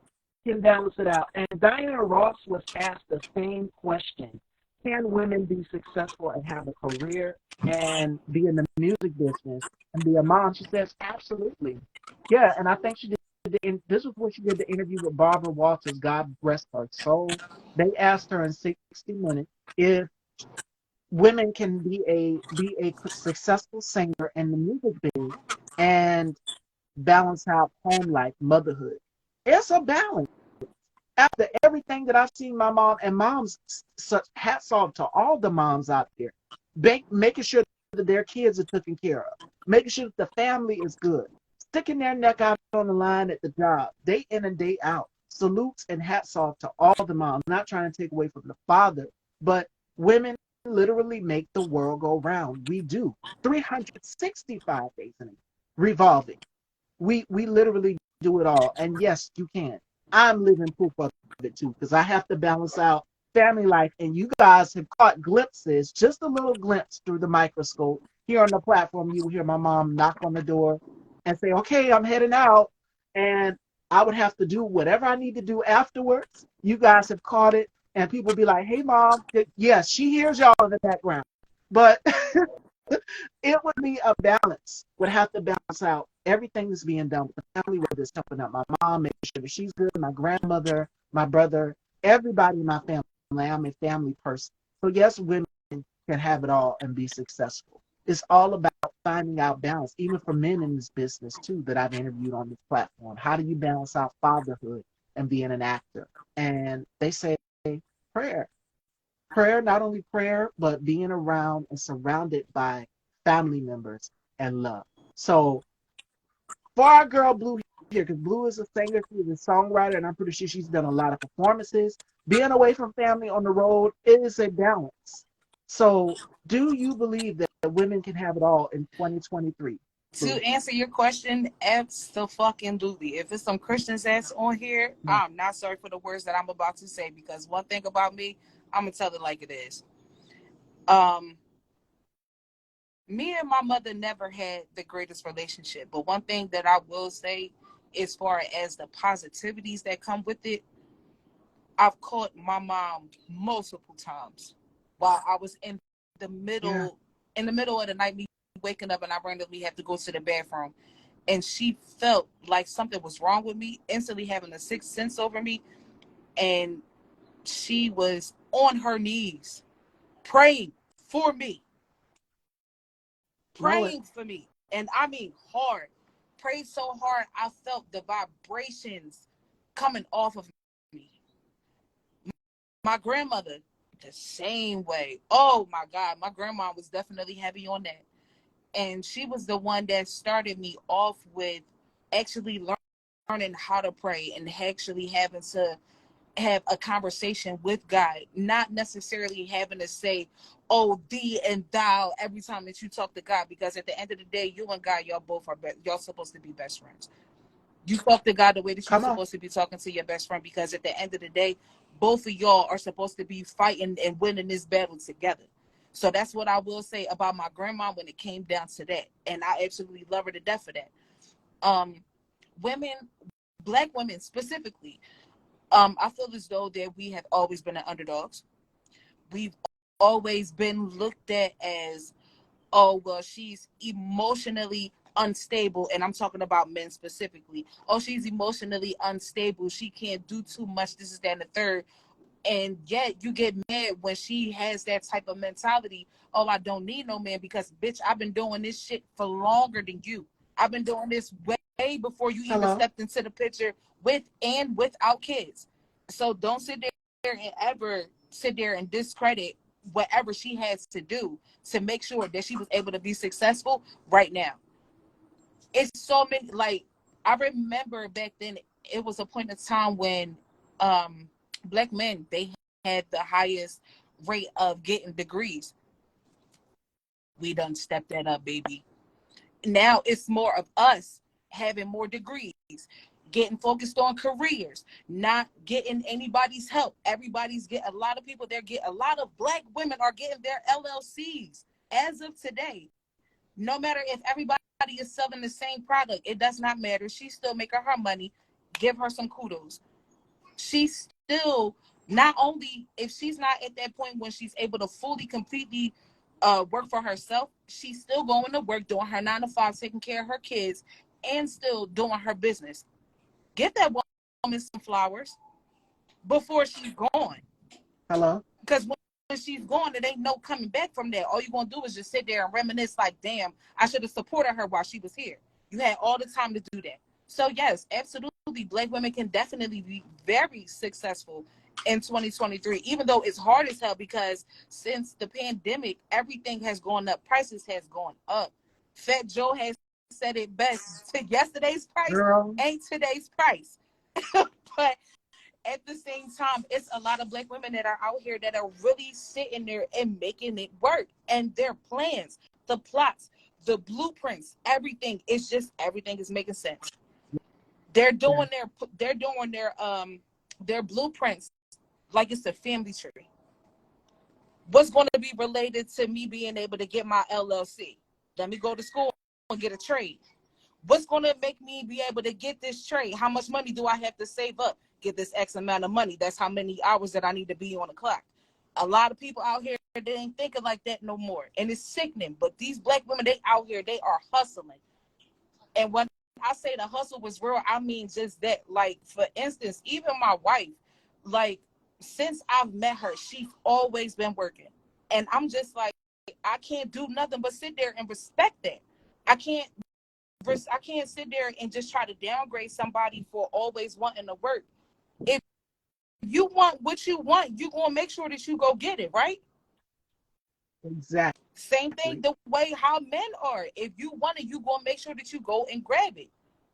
can balance it out. And Diana Ross was asked the same question. Can women be successful and have a career and be in the music business and be a mom? She says, absolutely. Yeah, and I think she did. This was when she did the interview with Barbara Walters, God rest her soul. They asked her in 60 Minutes if women can be a successful singer in the music biz and balance out home life, motherhood. It's a balance. after everything that I've seen my mom and moms, such hats off to all the moms out there, making sure that their kids are taken care of, making sure that the family is good, sticking their neck out on the line at the job, day in and day out. Salutes and hats off to all the moms. Not trying to take away from the father, but women literally make the world go round. We do 365 days in a year, revolving. We literally do it all. And yes, you can. I'm living proof of it too, because I have to balance out family life. And you guys have caught glimpses, just a little glimpse through the microscope. Here on the platform, you will hear my mom knock on the door and say, okay, I'm heading out. And I would have to do whatever I need to do afterwards. You guys have caught it. And people be like, hey, mom. Yes, she hears y'all in the background. But it would be a balance. Would have to balance out everything that's being done with the family, whether it's helping out my mom, making sure that she's good, my grandmother, my brother, everybody in my family. I'm a family person. So yes, women can have it all and be successful. It's all about finding out balance, even for men in this business too, that I've interviewed on this platform. How do you balance out fatherhood and being an actor? And they say prayer. Prayer, not only prayer, but being around and surrounded by family members and love. So for our girl Blue here, because Blue is a singer, she's a songwriter, and I'm pretty sure she's done a lot of performances. Being away from family on the road is a balance. So do you believe that women can have it all in 2023? Blue? To answer your question, absolutely. If it's some Christians that's on here, I'm not sorry for the words that I'm about to say, because one thing about me, I'm gonna tell it like it is. Me and my mother never had the greatest relationship, but one thing that I will say, as far as the positivities that come with it, I've caught my mom multiple times while I was the Yeah. middle in the middle of the night, me waking up and I randomly have to go to the bathroom, and she felt like something was wrong with me, instantly having a sixth sense over me, and she was on her knees praying for me, Know it. praying for me. And I mean hard. Prayed so hard I felt the vibrations coming off of me. My grandmother, the same way. Oh my God, my grandma was definitely heavy on that. And she was the one that started me off with actually learning how to pray and actually having to have a conversation with God, not necessarily having to say, oh, thee and thou every time that you talk to God, because at the end of the day, you and God, y'all both are y'all supposed to be best friends. You talk to God the way that you're Come on. supposed to be talking to your best friend, because at the end of the day, both of y'all are supposed to be fighting and winning this battle together. So that's what I will say about my grandma when it came down to that. And I absolutely love her to death for that. Um, women, black women specifically, I feel as though that we have always been the underdogs. We've always been looked at as, oh, well, she's emotionally unstable. And I'm talking about men specifically. Oh, she's emotionally unstable. She can't do too much. This is that and the third. And yet you get mad when she has that type of mentality. Oh, I don't need no man, because bitch, I've been doing this shit for longer than you. I've been doing this way before you even Hello. stepped into the picture with and without kids. So don't sit there and ever sit there and discredit whatever she has to do to make sure that she was able to be successful right now. It's so many, like, I remember back then it was a point in time when black men, they had the highest rate of getting degrees. We done stepped that up, baby. Now it's more of us having more degrees, getting focused on careers, not getting anybody's help. Everybody's get a lot of people there get a lot of black women are getting their LLCs as of today. No matter if everybody is selling the same product, it does not matter. She's still making her money. Give her some kudos. She's still, not only if she's not at that point when she's able to fully, completely work for herself, she's still going to work, doing her 9 to 5, taking care of her kids, and still doing her business. Give that woman some flowers before she's gone. Hello. Because when she's gone, it ain't no coming back from that. All you're going to do is just sit there and reminisce like, damn, I should have supported her while she was here. You had all the time to do that. So yes, absolutely, Black women can definitely be very successful in 2023, even though it's hard as hell because since the pandemic, everything has gone up. Prices has gone up. Fat Joe has said it best. Yesterday's price Girl, ain't today's price. But at the same time, it's a lot of Black women that are out here that are really sitting there and making it work. And their plans, the plots, the blueprints, everything, it's just everything is making sense. They're yeah, doing their blueprints like it's a family tree. What's going to be related to me being able to get my LLC? Let me go to school and get a trade. What's going to make me be able to get this trade? How much money do I have to save up? Get this X amount of money. That's how many hours that I need to be on the clock. A lot of people out here, they ain't thinking like that no more. And it's sickening. But these Black women, they out here, they are hustling. And when I say the hustle was real, I mean just that. Like, for instance, even my wife, like, since I've met her, she's always been working. And I'm just like, I can't do nothing but sit there and respect that. I can't I can't sit there and just try to downgrade somebody for always wanting to work. If you want what you want, you gonna make sure that you go get it, right? exactly. Same thing the way how men are. If you want it, you gonna make sure that you go and grab it.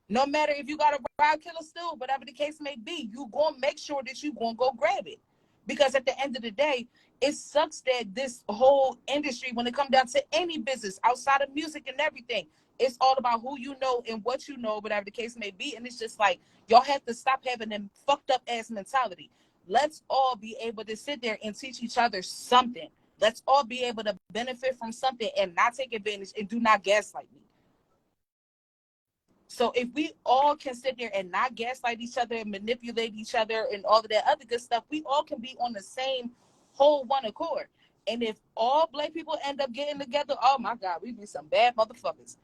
No matter if you got a ride killer still, whatever the case may be, you gonna make sure that you gonna go grab it. Because at the end of the day, it sucks that this whole industry, when it comes down to any business outside of music and everything, it's all about who you know and what you know, whatever the case may be. And it's just like y'all have to stop having them fucked up ass mentality. Let's all be able to sit there and teach each other something. Let's all be able to benefit from something and not take advantage and do not gaslight me. So if we all can sit there and not gaslight each other and manipulate each other and all of that other good stuff, we all can be on the same whole one accord. And if all Black people end up getting together, oh my God, we be some bad motherfuckers.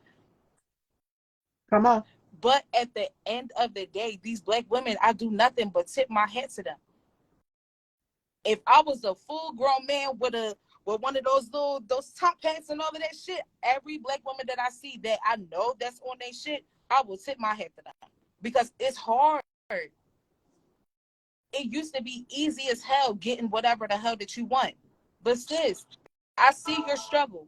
Come on. But at the end of the day, these Black women, I do nothing but tip my hat to them. If I was a full grown man with one of those top hats and all of that shit, every Black woman that I see that I know that's on their shit, I will tip my hat to them because it's hard. It used to be easy as hell getting whatever the hell that you want, but sis, I see your struggle.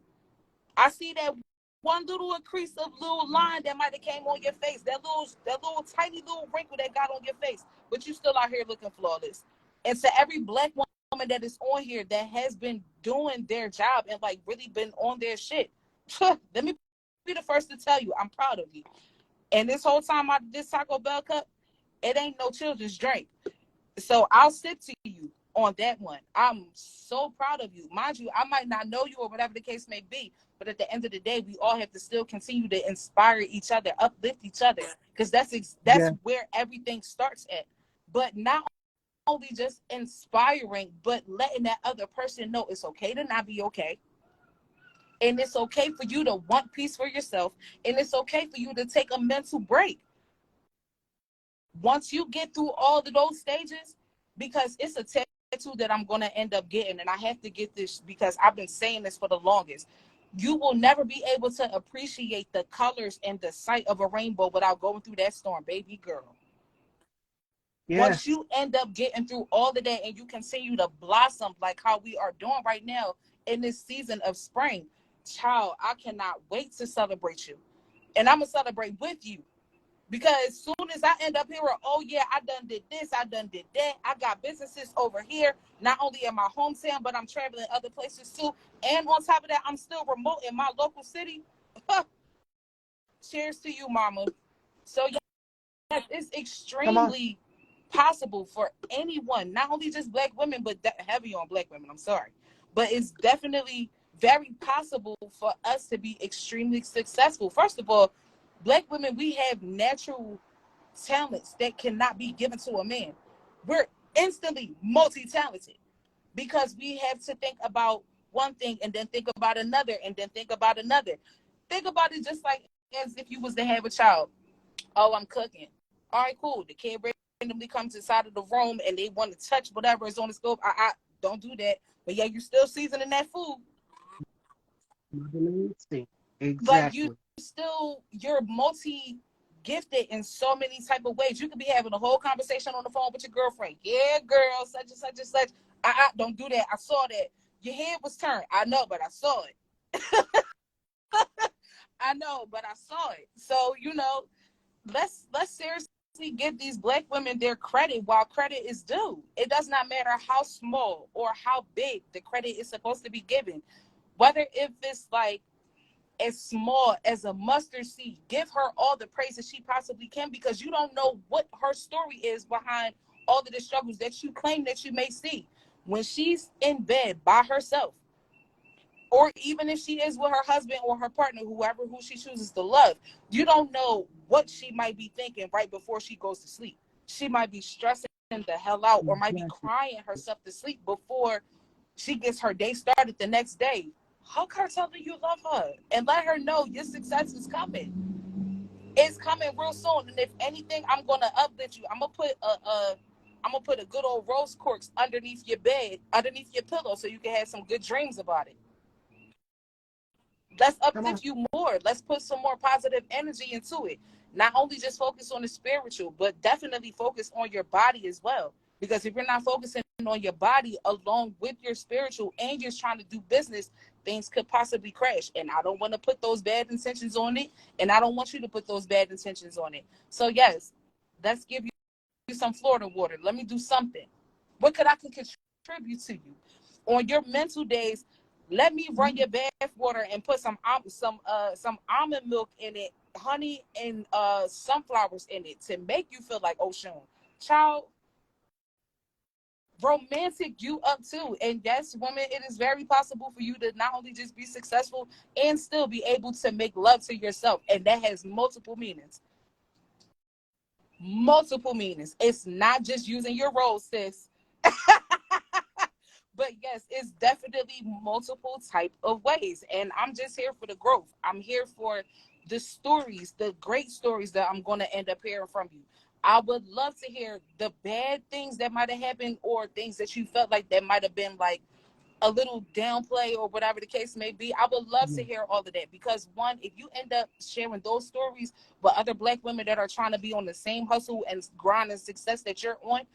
I see that one little increase of little line that might have came on your face, that little tiny little wrinkle that got on your face, but you still out here looking flawless. And to every Black woman that is on here that has been doing their job and like really been on their shit, let me be the first to tell you, I'm proud of you. And this whole time I did this Taco Bell cup, it ain't no children's drink. So I'll sit to you on that one. I'm so proud of you. Mind you, I might not know you or whatever the case may be, but at the end of the day, we all have to still continue to inspire each other, uplift each other, because that's Yeah. where everything starts at. But not only just inspiring, but letting that other person know it's okay to not be okay. And it's okay for you to want peace for yourself. And it's okay for you to take a mental break. Once you get through all of those stages, because it's a tattoo that I'm going to end up getting, and I have to get this because I've been saying this for the longest. You will never be able to appreciate the colors and the sight of a rainbow without going through that storm, baby girl. Once Yes. you end up getting through all of that and you continue to blossom like how we are doing right now in this season of spring, child, I cannot wait to celebrate you. And I'm going to celebrate with you. Because as soon as I end up here, oh yeah, I done did this, I done did that. I got businesses over here, not only in my hometown, but I'm traveling other places too. And on top of that, I'm still remote in my local city. Cheers to you, mama. So yes, it's Come on. extremely possible for anyone, not only just Black women, but heavy on Black women. I'm sorry, but it's definitely very possible for us to be extremely successful. First of all, Black women, we have natural talents that cannot be given to a man. We're instantly multi-talented because we have to think about one thing and then think about another and then think about another. Think about it just like as if you was to have a child. Oh, I'm cooking. All right, cool. The kid randomly comes inside of the room and they want to touch whatever is on the stove. I don't do that. But yeah, you still seasoning that food. Motherly instinct. Like you Exactly. still, you're multi gifted in so many type of ways. You could be having a whole conversation on the phone with your girlfriend. Yeah, girl, such and such and such. Don't do that. I saw that. Your head was turned. I know, but I saw it. I know, but I saw it. So, let's seriously give these black women their credit while credit is due. It does not matter how small or how big the credit is supposed to be given. Whether if it's like as small as a mustard seed, give her all the praise that she possibly can, because you don't know what her story is behind all of the struggles that you claim that you may see. When she's in bed by herself, or even if she is with her husband or her partner, who she chooses to love, you don't know what she might be thinking right before she goes to sleep. She might be stressing the hell out, or might be Exactly. crying herself to sleep before she gets her day started the next day. Hug her, tell her you love her, and let her know your success is coming. It's coming real soon. And if anything, I'm gonna uplift you. I'm gonna put a good old rose quartz underneath your bed, underneath your pillow, so you can have some good dreams about it. Let's Come on. uplift you more. Let's put some more positive energy into it. Not only just focus on the spiritual, but definitely focus on your body as well. Because if you're not focusing on your body along with your spiritual, and you're trying to do business, things could possibly crash. And I don't want to put those bad intentions on it. And I don't want you to put those bad intentions on it. So yes, let's give you some Florida water. Let me do something. What could I contribute to you on your mental days? Let me run your bath water and put some almond milk in it, honey, and sunflowers in it to make you feel like Ocean. Child, romantic you up too. And yes, woman, it is very possible for you to not only just be successful and still be able to make love to yourself. And that has multiple meanings. Multiple meanings. It's not just using your role, sis. But yes, it's definitely multiple type of ways. And I'm just here for the growth. I'm here for the stories, the great stories that I'm going to end up hearing from you. I would love to hear the bad things that might have happened, or things that you felt like that might have been like a little downplay or whatever the case may be. I would love Yeah. to hear all of that, because one, if you end up sharing those stories with other black women that are trying to be on the same hustle and grind and success that you're on,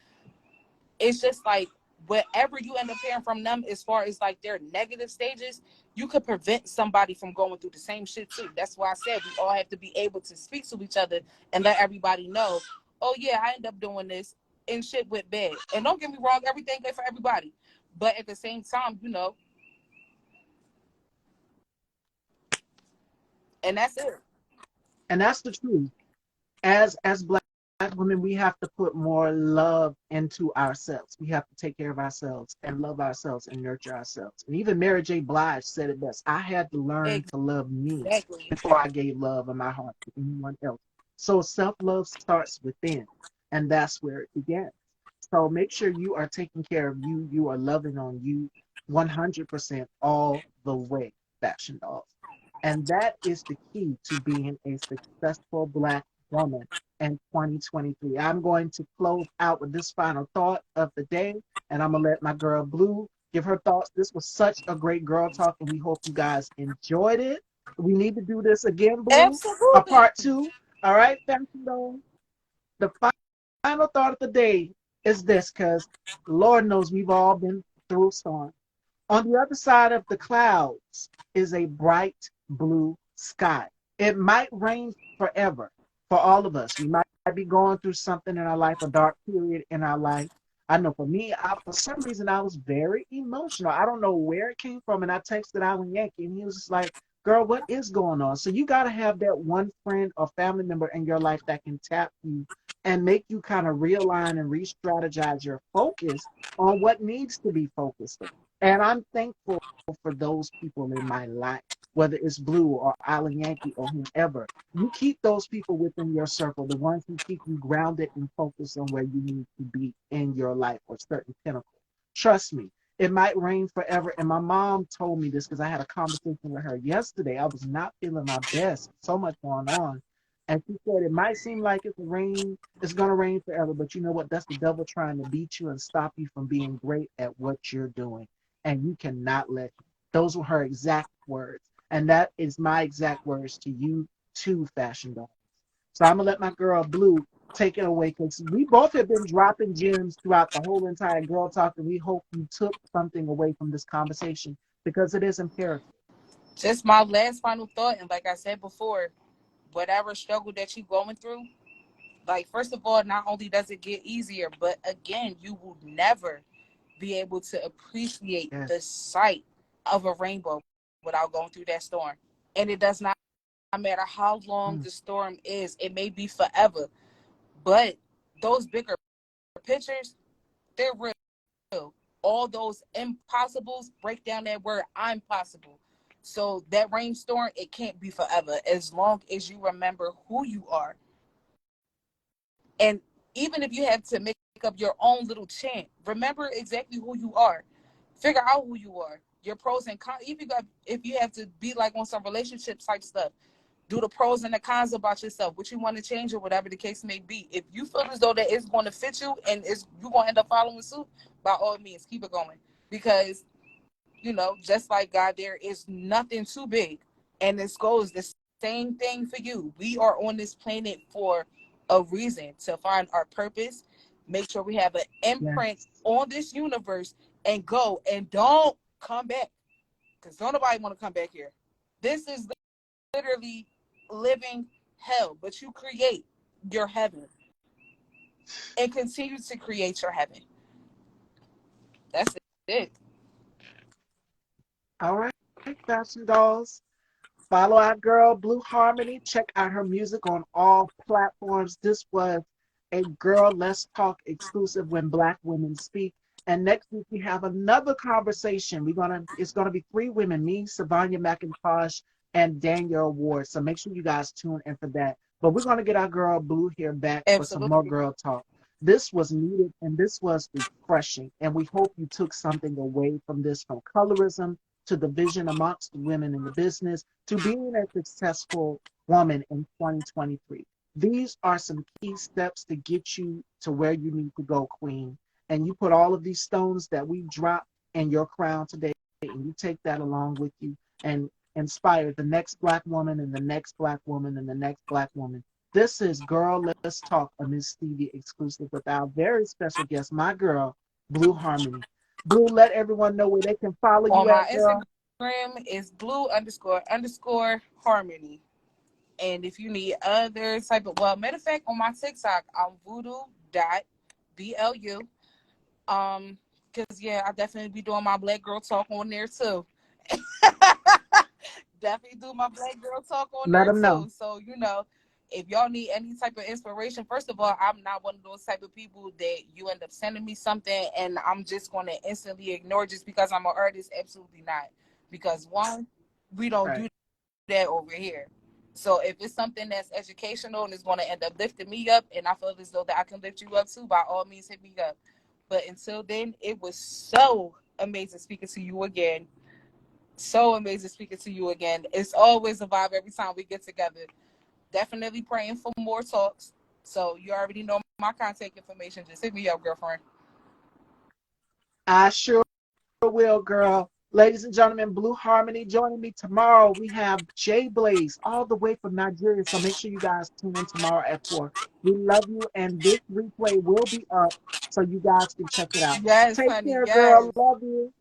it's just like whatever you end up hearing from them as far as like their negative stages, you could prevent somebody from going through the same shit too. That's why I said we all have to be able to speak to each other and let everybody know, oh yeah, I end up doing this and shit went bad. And don't get me wrong, everything good for everybody. But at the same time, and that's it. And that's the truth. As black women, we have to put more love into ourselves. We have to take care of ourselves and love ourselves and nurture ourselves. And even Mary J. Blige said it best. I had to learn to love me Exactly. before I gave love of my heart to anyone else. So self-love starts within, and that's where it begins. So make sure you are taking care of you. You are loving on you 100% all the way, fashion dolls. And that is the key to being a successful black woman in 2023. I'm going to close out with this final thought of the day, and I'm going to let my girl Blue give her thoughts. This was such a great girl talk, and we hope you guys enjoyed it. We need to do this again, Blue, a Absolutely. part two. All right, Fashion Dome. The final thought of the day is this, because Lord knows we've all been through a storm. On the other side of the clouds is a bright blue sky. It might rain forever for all of us. We might be going through something in our life, a dark period in our life. I know for me, for some reason, I was very emotional. I don't know where it came from. And I texted Alan Yankee, and he was just like, girl, what is going on? So you got to have that one friend or family member in your life that can tap you and make you kind of realign and re strategize your focus on what needs to be focused on. And I'm thankful for those people in my life, whether it's Blue or Alan Yankee or whoever. You keep those people within your circle, the ones who keep you grounded and focused on where you need to be in your life or certain pinnacle. Trust me, it might rain forever. And my mom told me this because I had a conversation with her yesterday. I was not feeling my best, so much going on. And she said, it might seem like it's going to rain forever, but you know what? That's the devil trying to beat you and stop you from being great at what you're doing. And you cannot let him. Those were her exact words. And that is my exact words to you too, Fashion Dome. So I'm gonna let my girl Blue take it away because we both have been dropping gems throughout the whole entire girl talk, and we hope you took something away from this conversation because it is imperative. Just my last final thought, and like I said before, whatever struggle that you're going through, like first of all, not only does it get easier, but again, you will never be able to appreciate Yes. the sight of a rainbow without going through that storm. And it does not matter how long Mm, the storm is, it may be forever, but those bigger pictures, they're real. All those impossibles break down that word I'm possible. So that rainstorm, it can't be forever as long as you remember who you are. And even if you have to make up your own little chant, remember exactly who you are. Figure out who you are. Your pros and cons. If you have to be like on some relationship type stuff, do the pros and the cons about yourself, what you want to change or whatever the case may be. If you feel as though that it's going to fit you and it's you're going to end up following suit, by all means, keep it going. Because just like God, there is nothing too big. And this goes the same thing for you. We are on this planet for a reason to find our purpose, make sure we have an imprint yes. on this universe, and go and don't come back. Because don't nobody want to come back here. This is literally living hell, but you create your heaven and continue to create your heaven. That's it. All right, fashion dolls. Follow our girl Blue Harmony. Check out her music on all platforms. This was a Girl Let's Talk exclusive when Black women speak. And next week we have another conversation. It's gonna be three women, me, Savanya McIntosh, and Danielle Ward. So make sure you guys tune in for that. But we're gonna get our girl Blue here back for some more Absolutely. girl talk. This was needed and this was refreshing. And we hope you took something away from this, from colorism to the vision amongst women in the business to being a successful woman in 2023. These are some key steps to get you to where you need to go, Queen. And you put all of these stones that we dropped in your crown today, and you take that along with you and inspire the next Black woman and the next Black woman and the next Black woman. This is Girl Let's Talk, a Miss Stevie exclusive with our very special guest, my girl, Blue Harmony. Blue, let everyone know where they can follow On you my at, girl. Instagram is blue___ harmony. And if you need other type of, well, matter of fact, on my TikTok, I'm voodoo.blu. Because yeah, I definitely be doing my black girl talk on there too. Definitely do my black girl talk on Let there them know. too. So, if y'all need any type of inspiration, first of all, I'm not one of those type of people that you end up sending me something and I'm just going to instantly ignore just because I'm an artist. Absolutely not. Because one, we don't Right. do that over here. So if it's something that's educational and is going to end up lifting me up, and I feel as though that I can lift you up too, by all means, hit me up. But until then, it was so amazing speaking to you again. So amazing speaking to you again. It's always a vibe every time we get together. Definitely praying for more talks. So you already know my contact information. Just hit me up, girlfriend. I sure will, girl. Ladies and gentlemen, Blue Harmony joining me tomorrow. We have Jay Blaze all the way from Nigeria. So make sure you guys tune in tomorrow at 4. We love you, and this replay will be up so you guys can check it out. Yes, Take honey. care, girl. Yes. Love you.